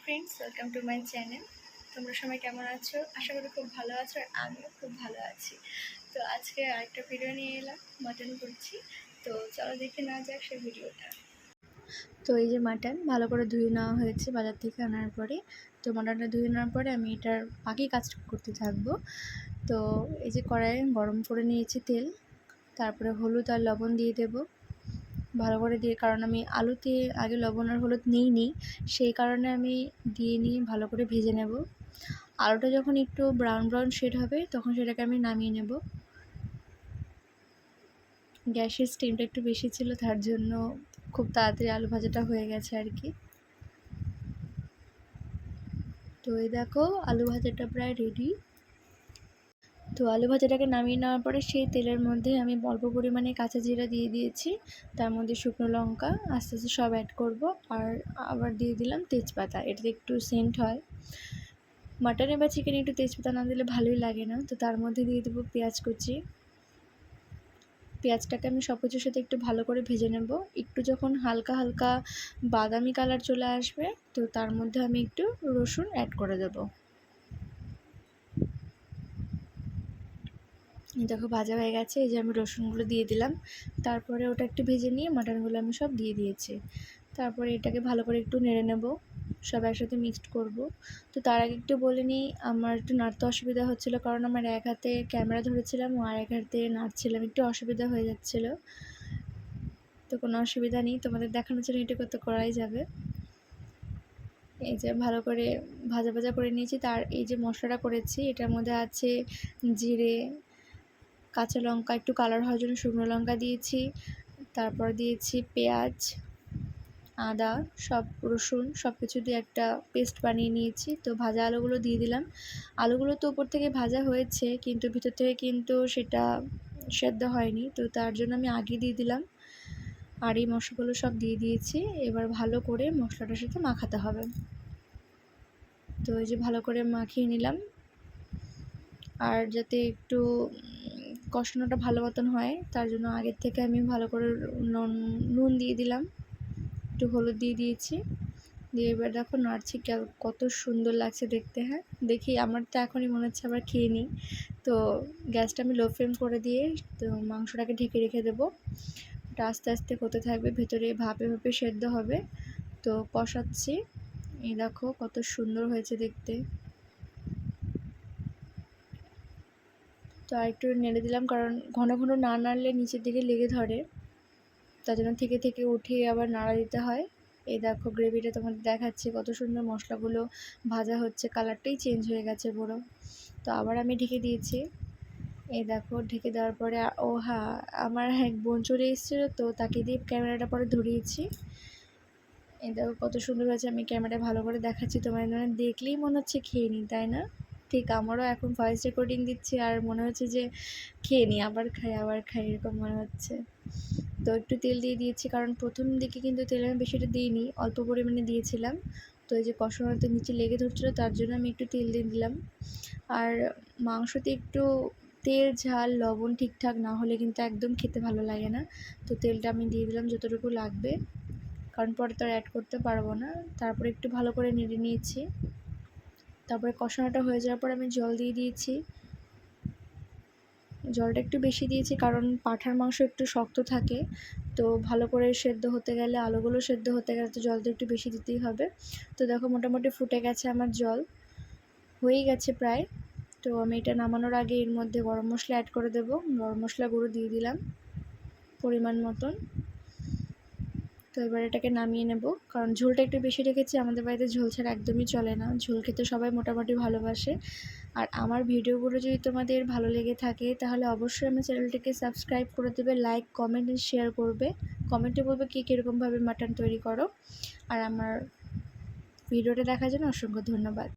Friends, welcome to my channel. তোমরা সবাই কেমন আছো? আশা করি খুব ভালো আছো, আর আমিও খুব ভালো আছি। তো আজকে আরেকটা ভিডিও নিয়ে এলাম, মাটন করছি। তো চলো দেখে নেওয়া যাক সেই ভিডিওটা। তো এই যে মাটন ভালো করে ধুয়ে নেওয়া হয়েছে বাজার থেকে আনার পরে। তো মাটনটা ধুয়ে নেওয়ার পরে আমি এটার বাকি কাজ করতে থাকবো। তো এই যে কড়াইয়ে গরম করে নিয়েছি তেল, তারপরে হলুদ আর লবণ দিয়ে দেবো ভালো করে দিয়ে, কারণ আমি আলুতে আগে লবণ আর হলুদ নিইনি, সেই কারণে আমি দিয়ে নিয়ে ভালো করে ভেজে নেব। আলুটা যখন একটু ব্রাউন ব্রাউন শেড হবে তখন সেটাকে আমি নামিয়ে নেব। গ্যাসের স্টিমটা একটু বেশি ছিল, তার জন্য খুব তাড়াতাড়ি আলু ভাজাটা হয়ে গেছে আর কি। তো এই দেখো আলু ভাজাটা প্রায় রেডি। তো আলু ভাজাটাকে নামিয়ে নেওয়ার পরে সেই তেলের মধ্যে আমি অল্প পরিমাণে কাঁচা জিরা দিয়ে দিয়েছি, তার মধ্যে শুকনো লঙ্কা আস্তে আস্তে সব অ্যাড করব, আর আবার দিয়ে দিলাম তেজপাতা, এটাতে একটু সেন্ট হয়। মাটনে বা চিকেনে একটু তেজপাতা না দিলে ভালোই লাগে না। তো তার মধ্যে দিয়ে দেবো পেঁয়াজ কুচি। পেঁয়াজটাকে আমি সব কিছুর সাথে একটু ভালো করে ভেজে নেব। একটু যখন হালকা হালকা বাদামি কালার চলে আসবে তো তার মধ্যে আমি একটু রসুন অ্যাড করে দেবো। দেখো ভাজা হয়ে গেছে, এই যে আমি রসুনগুলো দিয়ে দিলাম। তারপরে ওটা একটু ভেজে নিয়ে মাটনগুলো আমি সব দিয়ে দিয়েছি। তারপরে এটাকে ভালো করে একটু নেড়ে নেব, সব একসাথে মিক্সড করব। তো তার আগে একটু বলে নিই, আমার একটু নাড়তে অসুবিধা হচ্ছিলো, কারণ আমার এক হাতে ক্যামেরা ধরেছিলাম আর এক হাতে নাড়ছিলাম, একটু অসুবিধা হয়ে যাচ্ছিলো। তো কোনো অসুবিধা নেই, তোমাদের দেখানোর জন্য এটুকু তো করাই যাবে। এই যে ভালো করে ভাজা ভাজা করে নিয়েছি। তার এই যে মশলাটা করেছি এটার মধ্যে আছে জিরে, কাঁচা লঙ্কা, একটু কালার হওয়ার জন্য শুকনো লঙ্কা দিয়েছি, তারপর দিয়েছি পেঁয়াজ, আদা, সব রসুন সব কিছু দিয়ে একটা পেস্ট বানিয়ে নিয়েছি। তো ভাজা আলুগুলো দিয়ে দিলাম। আলুগুলো তো উপর থেকে ভাজা হয়েছে কিন্তু ভিতর থেকে কিন্তু সেটা সেদ্ধ হয়নি, তো তার জন্য আমি আগে দিয়ে দিলাম। আর এই মশলাগুলো সব দিয়ে দিয়েছি, এবার ভালো করে মশলাটার সাথে মাখাতে হবে। তো এই যে ভালো করে মাখিয়ে নিলাম, আর যাতে একটু কষানোটা ভালো মতন হয় তার জন্য আগের থেকে আমি ভালো করে নুন দিয়ে দিলাম, একটু হলুদ দিয়ে দিয়েছি, দিয়ে এবার দেখো নাড়ছি, কত সুন্দর লাগছে দেখতে। হ্যাঁ দেখি, আমার তো এখনই মনে হচ্ছে আবার খেয়ে নিই। তো গ্যাসটা আমি লো ফ্লেম করে দিয়ে তো মাংসটাকে ঢেকে রেখে দেবো। ওটা আস্তে আস্তে হতে থাকবে, ভেতরে ভাপে ভাপে সেদ্ধ হবে। তো কষাচ্ছি, এই দেখো কত সুন্দর হয়েছে দেখতে। তো আরেকটু নেড়ে দিলাম, কারণ ঘন ঘন না নাড়লে নিচের দিকে লেগে ধরে, তার জন্য থেকে থেকে উঠিয়ে আবার নাড়া দিতে হয়। এই দেখো গ্রেভিটা তোমাদের দেখাচ্ছি, কত সুন্দর মশলাগুলো ভাজা হচ্ছে, কালারটাই চেঞ্জ হয়ে গেছে পুরো। তো আবার আমি ঢেকে দিয়েছি। এই দেখো ঢেকে দেওয়ার পরে ও হ্যাঁ, আমার এক বোন চলে এসেছিলো, তো তাকে দিয়ে ক্যামেরাটা পরে ধরিয়েছি। এই দেখো কত সুন্দর হয়েছে, আমি ক্যামেরাটা ভালো করে দেখাচ্ছি, তোমার দেখলেই মনে হচ্ছে খেয়ে নিই, তাই না? ঠিক আমারও এখন ভয়েস রেকর্ডিং দিচ্ছি আর মনে হচ্ছে যে খেয়ে নিই, আবার খাই আবার খাই এরকম মনে হচ্ছে। তো একটু তেল দিয়ে দিয়েছি, কারণ প্রথম দিকে কিন্তু তেল আমি বেশিটা দিইনি, অল্প পরিমাণে দিয়েছিলাম। তো এই যে কষানোতে নিচে লেগে ধরছিলো তার জন্য আমি একটু তেল দিয়ে দিলাম। আর মাংসতে একটু তেল ঝাল লবণ ঠিকঠাক না হলে কিন্তু একদম খেতে ভালো লাগে না। তো তেলটা আমি দিয়ে দিলাম যতটুকু লাগবে, কারণ পরে তো আর অ্যাড করতে পারবো না। তারপরে একটু ভালো করে নেড়ে নিয়েছি। তারপরে কষানোটা হয়ে যাওয়ার পর আমি জল দিয়ে দিয়েছি। জলটা একটু বেশি দিয়েছি কারণ পাঁঠার মাংস একটু শক্ত থাকে, তো ভালো করে সেদ্ধ হতে গেলে, আলুগুলো সেদ্ধ হতে গেলে তো জলটা একটু বেশি দিতেই হবে। তো দেখো মোটামুটি ফুটে গেছে আমার জল, হয়েই গেছে প্রায়। তো আমি এটা নামানোর আগে এর মধ্যে গরম মশলা অ্যাড করে দেবো। গরম মশলা গুঁড়ো দিয়ে দিলাম পরিমাণ মতন। তো এবার এটাকে নামিয়ে নেব, কারণ ঝোলটা একটু বেশি রেখেছি, আমাদের বাড়িতে ঝোল ছাড়া একদমই চলে না, ঝোল খেতে সবাই মোটামুটি ভালোবাসে। আর আমার ভিডিওগুলো যদি তোমাদের ভালো লেগে থাকে তাহলে অবশ্যই আমার চ্যানেলটিকে সাবস্ক্রাইব করে দেবে, লাইক কমেন্ট এন্ড শেয়ার করবে, কমেন্টে বলবে কী কীরকমভাবে মাটন তৈরি করো। আর আমার ভিডিওটা দেখার জন্য অসংখ্য ধন্যবাদ।